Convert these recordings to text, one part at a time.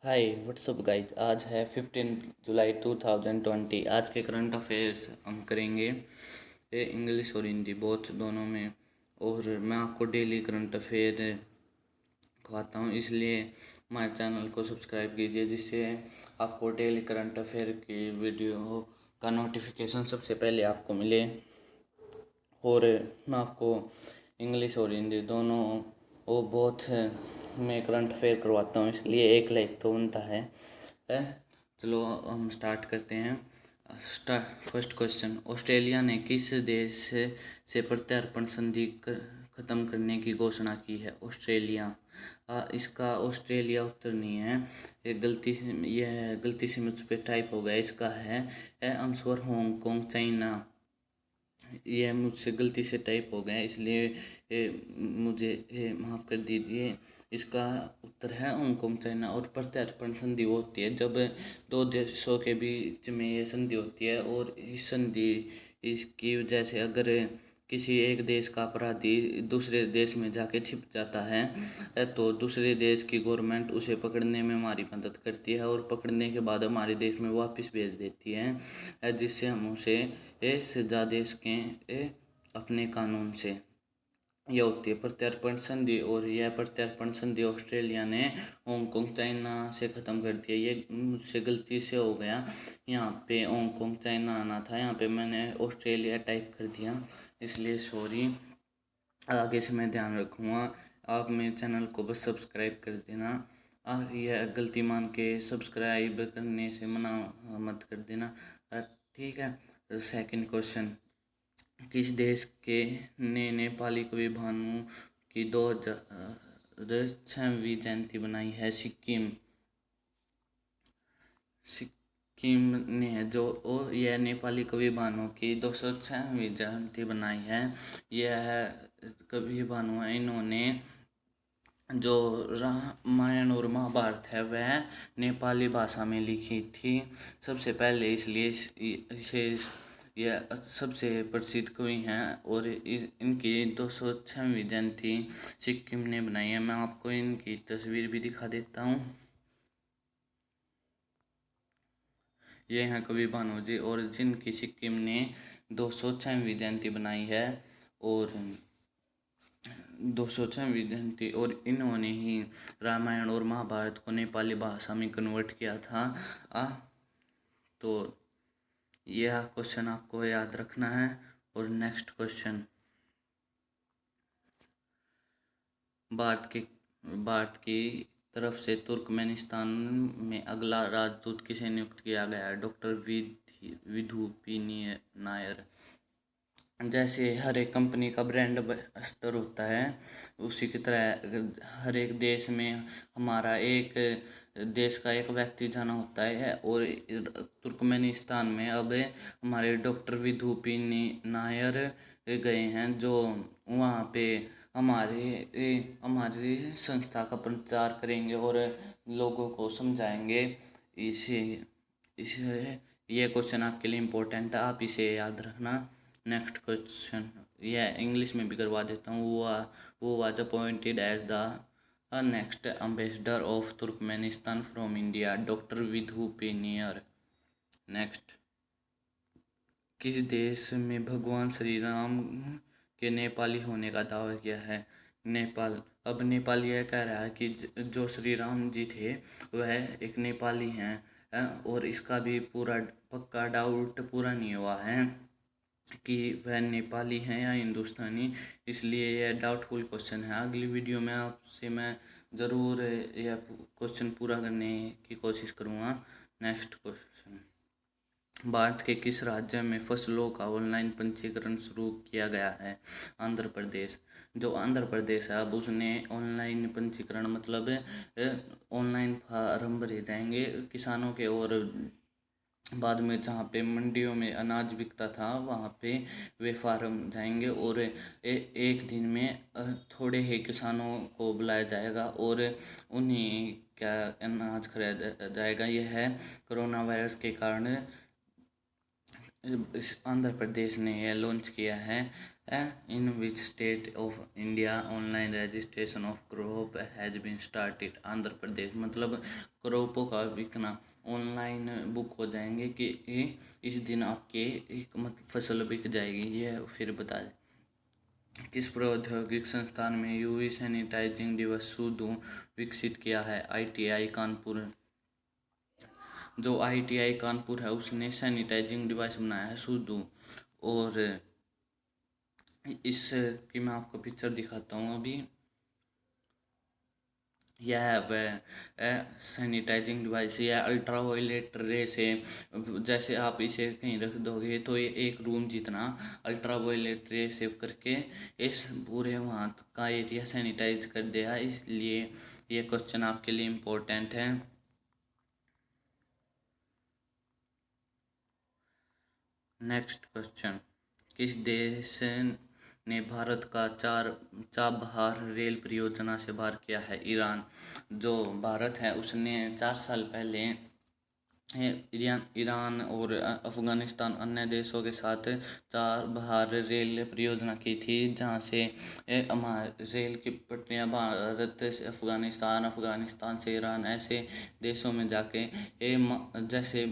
Hi what's up guys. आज है 15 जुलाई 2020। आज के करंट अफेयर्स हम करेंगे ये इंग्लिश और हिंदी बोथ दोनों में। और मैं आपको डेली करंट अफेयर खुआता हूँ, इसलिए हमारे चैनल को सब्सक्राइब कीजिए जिससे आपको डेली करंट अफेयर की वीडियो का नोटिफिकेशन सबसे पहले आपको मिले। और मैं आपको इंग्लिश और हिंदी दोनों वो बोथ में करंट अफेयर करवाता हूँ, इसलिए एक लाइक तो बनता है। है? चलो हम स्टार्ट करते हैं। फर्स्ट क्वेश्चन, ऑस्ट्रेलिया ने किस देश से प्रत्यार्पण संधि खत्म करने की घोषणा की है? ऑस्ट्रेलिया। इसका ऑस्ट्रेलिया उत्तर नहीं है, यह गलती से मुझ पर टाइप हो गया। इसका है आंसर हांगकांग, चाइना। यह मुझसे गलती से टाइप हो गया, इसलिए मुझे माफ़ कर दीजिए। इसका उत्तर है हांगकांग, चाइना। और प्रत्यार्पण संधि वो होती है जब दो देशों के बीच में ये संधि होती है, और इस संधि इसकी वजह से अगर किसी एक देश का अपराधी दूसरे देश में जाके छिप जाता है तो दूसरे देश की गवर्नमेंट उसे पकड़ने में हमारी मदद करती है, और पकड़ने के बाद हमारे देश में वापस भेज देती है, जिससे हम उसे सजा दे सकें अपने कानून से। यह होती है प्रत्यार्पण संधि। और यह प्रत्यार्पण संधि ऑस्ट्रेलिया ने हांगकांग, चाइना से ख़त्म कर दिया। ये मुझसे गलती से हो गया, यहाँ पे हांगकांग, चाइना आना था, यहाँ पे मैंने ऑस्ट्रेलिया टाइप कर दिया, इसलिए सॉरी। आगे से मैं ध्यान रखूँगा। आप मेरे चैनल को बस सब्सक्राइब कर देना। यह गलती मान के सब्सक्राइब करने से मना मत कर देना, ठीक है। सेकंड क्वेश्चन, किस देश के ने नेपाली कवि भानु की 2006वीं जयंती बनाई है? सिक्किम। सिक्किम ने जो यह नेपाली कवि भानु की 206वीं जयंती बनाई है। यह कवि भानु है, इन्होंने जो रामायण और महाभारत है वह नेपाली भाषा में लिखी थी सबसे पहले, इसलिए इसे यह सबसे प्रसिद्ध कवि हैं। और इनकी 206वीं जयंती सिक्किम ने बनाई है। मैं आपको इनकी तस्वीर भी दिखा देता हूँ। ये हैं कवि भानु जी, और जिनकी सिक्किम ने 206वीं जयंती बनाई है, और 206वीं जयंती। और इन्होंने ही रामायण और महाभारत को नेपाली भाषा में कन्वर्ट किया था। तो यह क्वेश्चन आपको याद रखना है। और नेक्स्ट क्वेश्चन, भारत की तरफ से तुर्कमेनिस्तान में अगला राजदूत किसे नियुक्त किया गया है? Doctor Vidhu P Nair. जैसे हर एक कंपनी का ब्रांड एम्बेसडर होता है, उसी की तरह हर एक देश में हमारा एक देश का एक व्यक्ति जाना होता है। और तुर्कमेनिस्तान में अब हमारे डॉक्टर विधु पी नायर गए हैं, जो वहाँ पे हमारी संस्था का प्रचार करेंगे और लोगों को समझाएंगे। इसे इसे ये क्वेश्चन आपके लिए इम्पोर्टेंट है, आप इसे याद रखना। नेक्स्ट क्वेश्चन, यह इंग्लिश में भी करवा देता हूँ। वो was appointed as the next ambassador of Turkmenistan from India? Doctor Vidhu पेनियर। नेक्स्ट, किस देश में भगवान श्री राम के नेपाली होने का दावा किया है? नेपाल। अब नेपाल यह कह रहा है कि जो श्री राम जी थे वह एक नेपाली हैं, और इसका भी पूरा पक्का डाउट पूरा नहीं हुआ है कि वह नेपाली हैं या हिंदुस्तानी, इसलिए यह डाउटफुल क्वेश्चन है। अगली वीडियो में आपसे मैं ज़रूर यह क्वेश्चन पूरा करने की कोशिश करूँगा। नेक्स्ट क्वेश्चन, भारत के किस राज्य में फसलों का ऑनलाइन पंजीकरण शुरू किया गया है? आंध्र प्रदेश। जो आंध्र प्रदेश है अब उसने ऑनलाइन पंजीकरण मतलब ऑनलाइन फार्म भरे जाएंगे किसानों के, और बाद में जहाँ पे मंडियों में अनाज बिकता था वहाँ पे वे फार्म जाएंगे, और एक दिन में थोड़े ही किसानों को बुलाया जाएगा और उन्हें क्या अनाज खरीदा जाएगा। यह है कोरोना वायरस के कारण आंध्र प्रदेश ने यह लॉन्च किया है। In which state of India online registration of crop has been started. Andhra Pradesh मतलब क्रॉपों का बिकना ऑनलाइन बुक हो जाएंगे कि इस दिन आपके एक मतलब फसल बिक जाएगी। यह फिर बता दें किस प्रौद्योगिक संस्थान में यूवी सैनिटाइजिंग डिवाइस सूडो विकसित किया है। आईटीआई कानपुर। जो आईटीआई कानपुर है उसने सैनिटाइजिंग डिवाइस बनाया है सूडो। और इसकी मैं आपको पिक्चर दिखाता हूँ अभी। यह वह सैनिटाइजिंग डिवाइस या अल्ट्रा वायलेट रे से जैसे आप इसे कहीं रख दोगे तो ये एक रूम जितना अल्ट्रा वायलेट रे से करके इस पूरे वहाँ का एरिया सैनिटाइज कर देगा। इसलिए ये क्वेश्चन आपके लिए इम्पोर्टेंट है। नेक्स्ट क्वेश्चन, किस देश ने भारत का चाबहार रेल परियोजना से बाहर किया है। ईरान। जो भारत है उसने 4 साल पहले ईरान और अफ़गानिस्तान अन्य देशों के साथ चाबहार रेल परियोजना की थी, जहां से हमारे रेल की पटरियां भारत से अफ़गानिस्तान, अफ़गानिस्तान से ईरान ऐसे देशों में जाके जैसे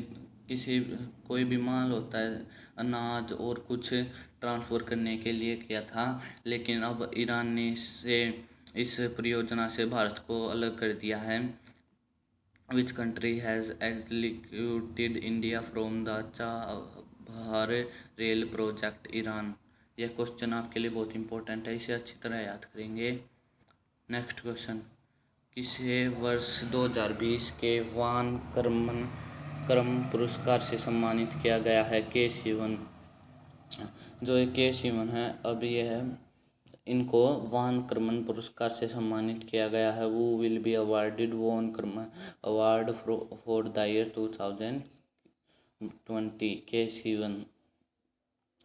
किसी कोई भी माल होता है अनाज और कुछ ट्रांसफ़र करने के लिए किया था। लेकिन अब ईरान ने इस परियोजना से भारत को अलग कर दिया है। Which country has excluded India from the Chabahar rail project. Iran. यह क्वेश्चन आपके लिए बहुत इंपॉर्टेंट है, इसे अच्छी तरह याद करेंगे। नेक्स्ट क्वेश्चन, किसे वर्ष 2020 के वान कर्म पुरस्कार से सम्मानित किया गया है। के शिवन। जो ये के शिवन है अब यह इनको वान कर्मन पुरस्कार से सम्मानित किया गया है। वो will be awarded one Karman award for the year 2020। के शिवन।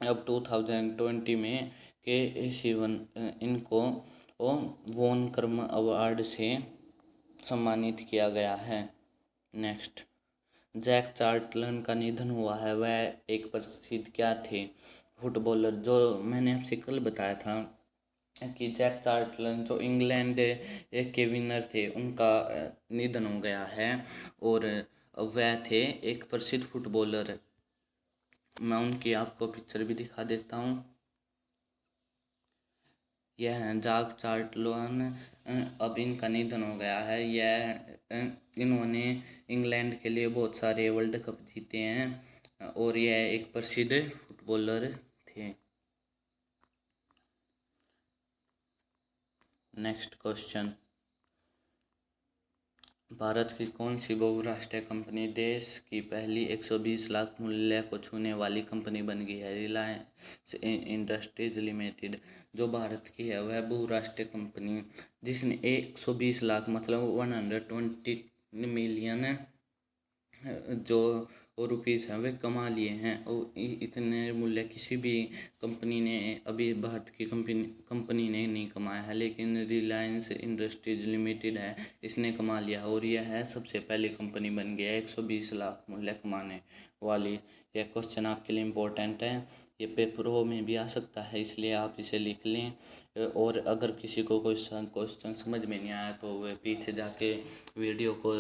अब 2020 में के शिवन इनको वान कर्म अवार्ड से सम्मानित किया गया है। नेक्स्ट, जैक चार्ल्टन का निधन हुआ है। वह एक प्रसिद्ध क्या थे, फुटबॉलर। जो मैंने आपसे कल बताया था कि जैक चार्ल्टन जो इंग्लैंड के विनर थे उनका निधन हो गया है और वह थे एक प्रसिद्ध फुटबॉलर। मैं उनकी आपको पिक्चर भी दिखा देता हूँ। यह है जैक चार्ल्टन। अब इनका निधन हो गया है। इन्होंने इंग्लैंड के लिए बहुत सारे वर्ल्ड कप जीते हैं और यह एक प्रसिद्ध फुटबॉलर थे। नेक्स्ट क्वेश्चन, भारत की कौन सी बहुराष्ट्रीय कंपनी देश की पहली 120 लाख मूल्य को छूने वाली कंपनी बन गई है। रिलायंस इंडस्ट्रीज लिमिटेड जो भारत की है वह बहुराष्ट्रीय कंपनी जिसने 120 लाख मतलब 120 मिलियन जो रुपीस हैं वे कमा लिए हैं। और इतने मूल्य किसी भी कंपनी ने अभी भारत की कंपनी ने नहीं कमाया है, लेकिन रिलायंस इंडस्ट्रीज लिमिटेड है इसने कमा लिया और यह है सबसे पहली कंपनी बन गया 120 लाख मूल्य कमाने वाली। यह क्वेश्चन आपके लिए इम्पोर्टेंट है, ये पेपरों में भी आ सकता है, इसलिए आप इसे लिख लें। और अगर किसी को कोई क्वेश्चन समझ में नहीं आया तो वह पीछे जाके वीडियो को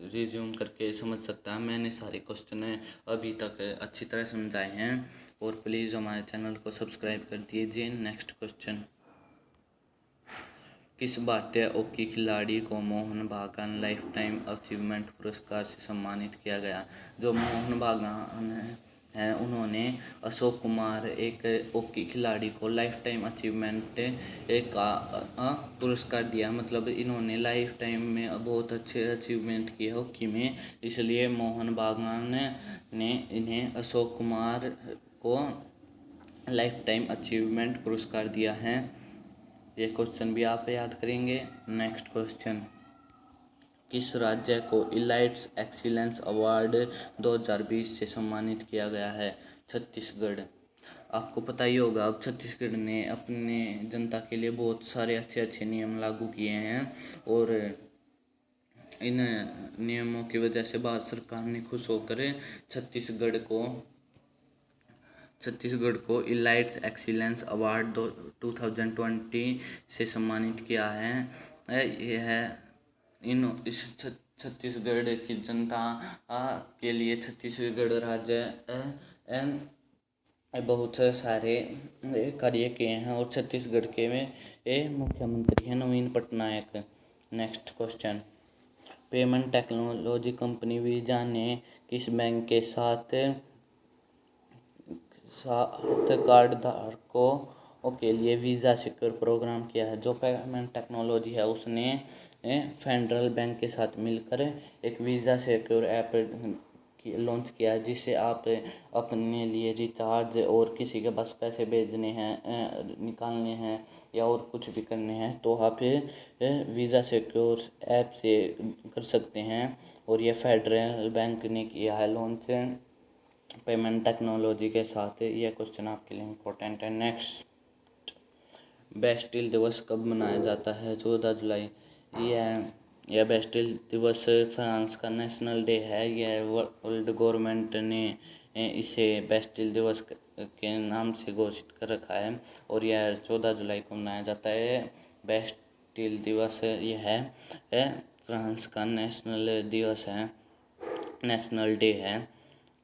रिज्यूम करके समझ सकता है। मैंने सारे क्वेश्चन अभी तक अच्छी तरह समझाए हैं और प्लीज़ हमारे चैनल को सब्सक्राइब कर दीजिए। नेक्स्ट क्वेश्चन, किस भारतीय हॉकी खिलाड़ी को मोहन बागान लाइफ टाइम अचीवमेंट पुरस्कार से सम्मानित किया गया। जो मोहन बागान हैं उन्होंने अशोक कुमार एक हॉकी खिलाड़ी को लाइफ टाइम अचीवमेंट एक पुरस्कार दिया। मतलब इन्होंने लाइफ टाइम में बहुत अच्छे अचीवमेंट किए हॉकी में, इसलिए मोहन बागान ने इन्हें अशोक कुमार को लाइफ टाइम अचीवमेंट पुरस्कार दिया है। ये क्वेश्चन भी आप याद करेंगे। नेक्स्ट क्वेश्चन, किस राज्य को इलाइट्स एक्सीलेंस अवार्ड 2020 से सम्मानित किया गया है। छत्तीसगढ़। आपको पता ही होगा अब छत्तीसगढ़ ने अपने जनता के लिए बहुत सारे अच्छे अच्छे नियम लागू किए हैं और इन नियमों की वजह से भारत सरकार ने खुश होकर छत्तीसगढ़ को छत्तीसगढ़ को इलाइट्स एक्सीलेंस अवार्ड 2020 से सम्मानित किया है। यह इन इस छत्तीसगढ़ की जनता के लिए छत्तीसगढ़ राज्य बहुत सारे कार्य किए हैं और छत्तीसगढ़ के में मुख्यमंत्री हैं Naveen Patnaik. Next question, payment technology company Visa ने किस बैंक के साथ कार्ड धारकों के लिए वीज़ा सिक्योर प्रोग्राम किया है? जो पेमेंट टेक्नोलॉजी है उसने फेडरल बैंक के साथ मिलकर एक वीज़ा सिक्योर ऐप लॉन्च किया है, जिससे आप अपने लिए रिचार्ज और किसी के पास पैसे भेजने हैं, निकालने हैं या और कुछ भी करने हैं तो आप वीज़ा सिक्योर ऐप से कर सकते हैं। और ये फेडरल बैंक ने किया है लॉन्च पेमेंट टेक्नोलॉजी के साथ। ये क्वेश्चन आपके लिए इम्पोर्टेंट है। नेक्स्ट, बेस्टिल दिवस कब मनाया जाता है? 14 जुलाई। यह बेस्टिल दिवस फ्रांस का नेशनल डे है। यह वर्ल्ड गवर्नमेंट ने इसे बेस्टिल दिवस के नाम से घोषित कर रखा है और यह 14 जुलाई को मनाया जाता है। बेस्टिल दिवस यह है फ्रांस का नेशनल दिवस है, नेशनल डे है।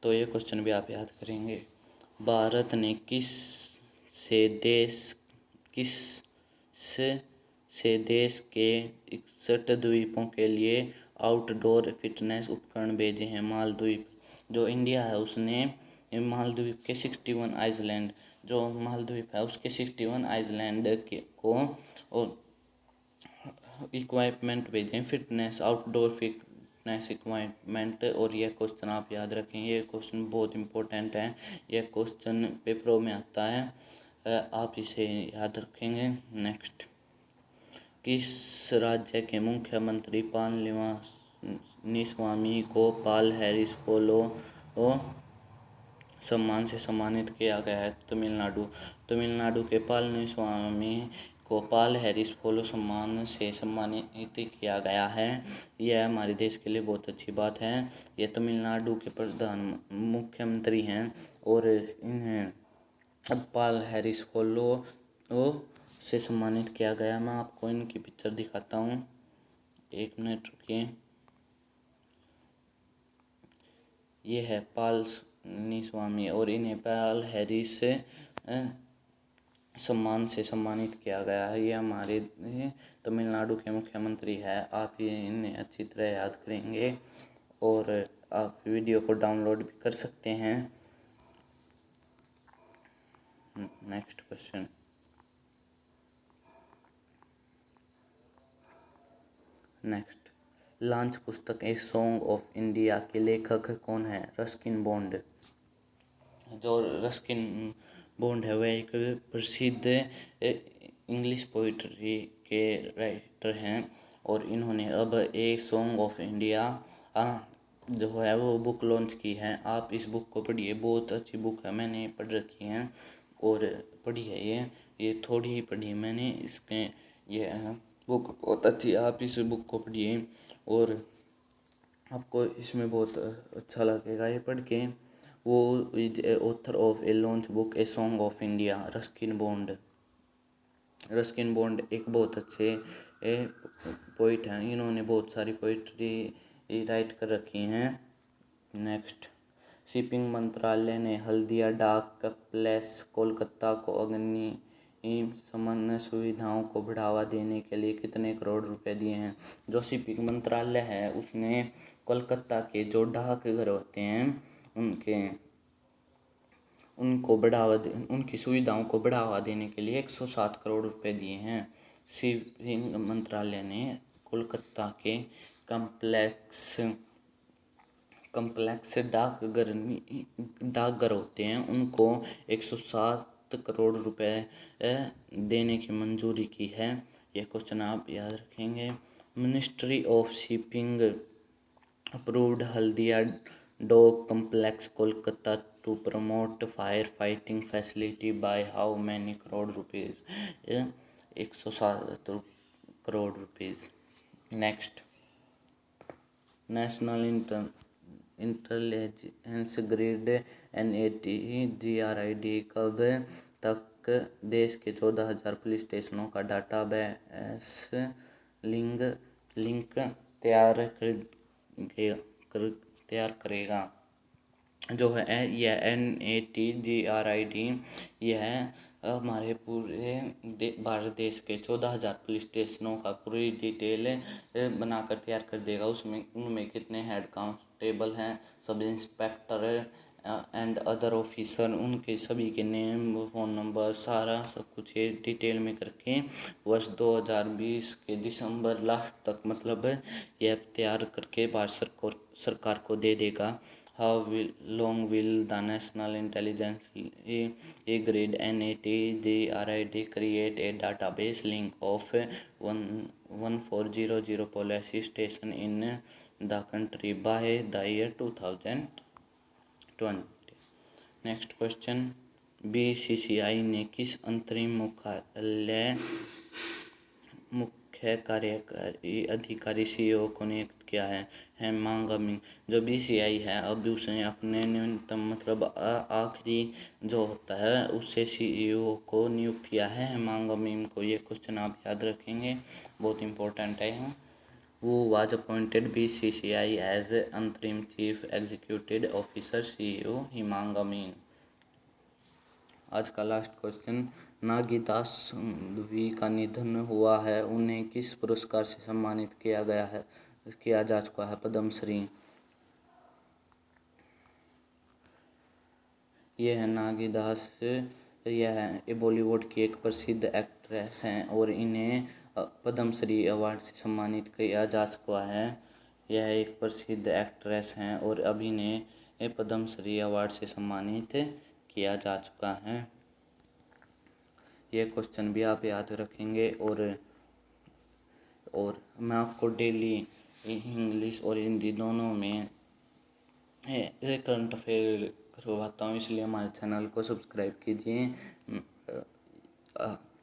तो ये क्वेश्चन भी आप याद करेंगे। भारत ने किस से देश के 61 द्वीपों के लिए आउटडोर फिटनेस उपकरण भेजे हैं? मालदीव। जो इंडिया है उसने मालदीव के 61 आइलैंड, जो मालदीव है उसके 61 आइलैंड को और इक्वाइपमेंट भेजें, फिटनेस आउटडोर फिटनेस इक्वाइपमेंट। और यह क्वेश्चन आप याद रखें, ये क्वेश्चन बहुत इंपॉर्टेंट है, यह क्वेश्चन पेपरों में आता है, आप इसे याद रखेंगे। नेक्स्ट, किस राज्य के मुख्यमंत्री पलानीस्वामी को पॉल हैरिस फेलो सम्मान से सम्मानित किया गया है? तमिलनाडु के पलानीस्वामी को पॉल हैरिस फेलो सम्मान से सम्मानित किया गया है। यह हमारे देश के लिए बहुत अच्छी बात है। ये तमिलनाडु के मुख्यमंत्री हैं और इन्हें अब पॉल हैरिस फेलो से सम्मानित किया गया। मैं आपको इनकी पिक्चर दिखाता हूँ, एक मिनट रुकिए। ये है पलानीस्वामी और इन्हें पॉल हैरिस सम्मान से सम्मानित किया गया है। ये हमारे तमिलनाडु के मुख्यमंत्री है। आप ये इन्हें अच्छी तरह याद करेंगे और आप वीडियो को डाउनलोड भी कर सकते हैं। नेक्स्ट क्वेश्चन, नेक्स्ट, लॉन्च पुस्तक ए सॉन्ग ऑफ इंडिया के लेखक कौन है? Ruskin bond. जो रस्किन बॉन्ड है वह एक प्रसिद्ध इंग्लिश पोइट्री के राइटर हैं और इन्होंने अब ए सॉन्ग ऑफ इंडिया जो है वो बुक लॉन्च की है। आप इस बुक को पढ़िए, बहुत अच्छी बुक है, मैंने पढ़ रखी है और पढ़ी है। ये थोड़ी ही पढ़ी है मैंने, इसमें ये बुक बहुत अच्छी है। आप इस बुक को पढ़िए और आपको इसमें बहुत अच्छा लगेगा ये पढ़ के। वो is a author of A launch book a song of India, Ruskin bond. Ruskin bond एक बहुत अच्छे पोइट हैं, इन्होंने बहुत सारी पोइट्री राइट कर रखी हैं। नेक्स्ट, शिपिंग मंत्रालय ने हल्दिया डाक प्लेस कोलकाता को अग्निशमन सुविधाओं को बढ़ावा देने के लिए कितने करोड़ रुपए दिए हैं? जो शिपिंग मंत्रालय है उसने कोलकाता के जो डाकघर होते हैं उनकी सुविधाओं को बढ़ावा देने के लिए 107 करोड़ रुपए दिए हैं। शिपिंग मंत्रालय ने कोलकाता के कम्प्लेक्स डाकघर होते हैं उनको 107 करोड़ रुपए देने की मंजूरी की है। यह क्वेश्चन आप याद रखेंगे। Ministry of shipping approved Haldia dock complex Kolkata to promote fire fighting facility by how many crore rupees? 107 crore rupees. Next, national intelligence grid NATGRID कब तक देश के 14,000 पुलिस स्टेशनों का डाटाबेस लिंक तैयार करेगा। जो है यह NATGRID यह हमारे पूरे भारत देश के 14,000 पुलिस स्टेशनों का पूरी डिटेल बनाकर तैयार कर देगा। उनमें कितने हेड कांस्टेबल हैं, sub inspector and other officer, उनके सभी के नेम, फ़ोन नंबर, सारा सब कुछ ये डिटेल में करके वर्ष 2020 के दिसंबर लास्ट तक मतलब यह तैयार करके भारत सरकार को दे देगा। How long will the National Intelligence Grid NATGRID create a database link of 1400 police station in the country by the year 2020? Next question. BCCI ने किस अंतरिम मुख्य कार्यकारी अधिकारी CEO को नियुक्त किया है? हेमांग अमीन। जो BCCI है अब उसने अपने न्यूनतम मतलब आखिरी जो होता है उससे CEO को नियुक्त किया है, हेमांग अमीन को। ये क्वेश्चन आप याद रखेंगे, बहुत इंपॉर्टेंट है। वो वाज अपॉइंटेड BCCI एज अंतरिम chief executive officer CEO Hemang Amin. आज का लास्ट क्वेश्चन। नागीदास वी का निधन हुआ है, उन्हें किस पुरस्कार से सम्मानित किया जा चुका है? पद्मश्री। यह है नागीदास, यह बॉलीवुड की एक प्रसिद्ध एक्ट्रेस हैं और इन्हें पद्मश्री अवार्ड से सम्मानित किया जा चुका है। यह एक प्रसिद्ध एक्ट्रेस हैं और अभी इन्हें पद्मश्री अवार्ड से सम्मानित किया जा चुका है। ये क्वेश्चन भी आप याद रखेंगे। और मैं आपको डेली इंग्लिश और हिंदी दोनों में करंट अफेयर करवाता हूँ, इसलिए हमारे चैनल को सब्सक्राइब कीजिए।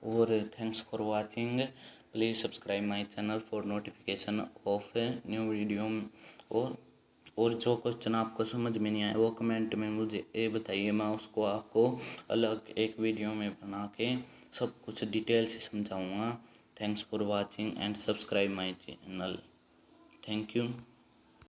और thanks for watching. Please subscribe my channel for notification of new video. और जो क्वेश्चन आपको समझ में नहीं आया वो कमेंट में मुझे बताइए, मैं उसको आपको अलग एक वीडियो में बना के सब कुछ डिटेल से समझाऊंगा। Thanks for watching and subscribe my channel. Thank you.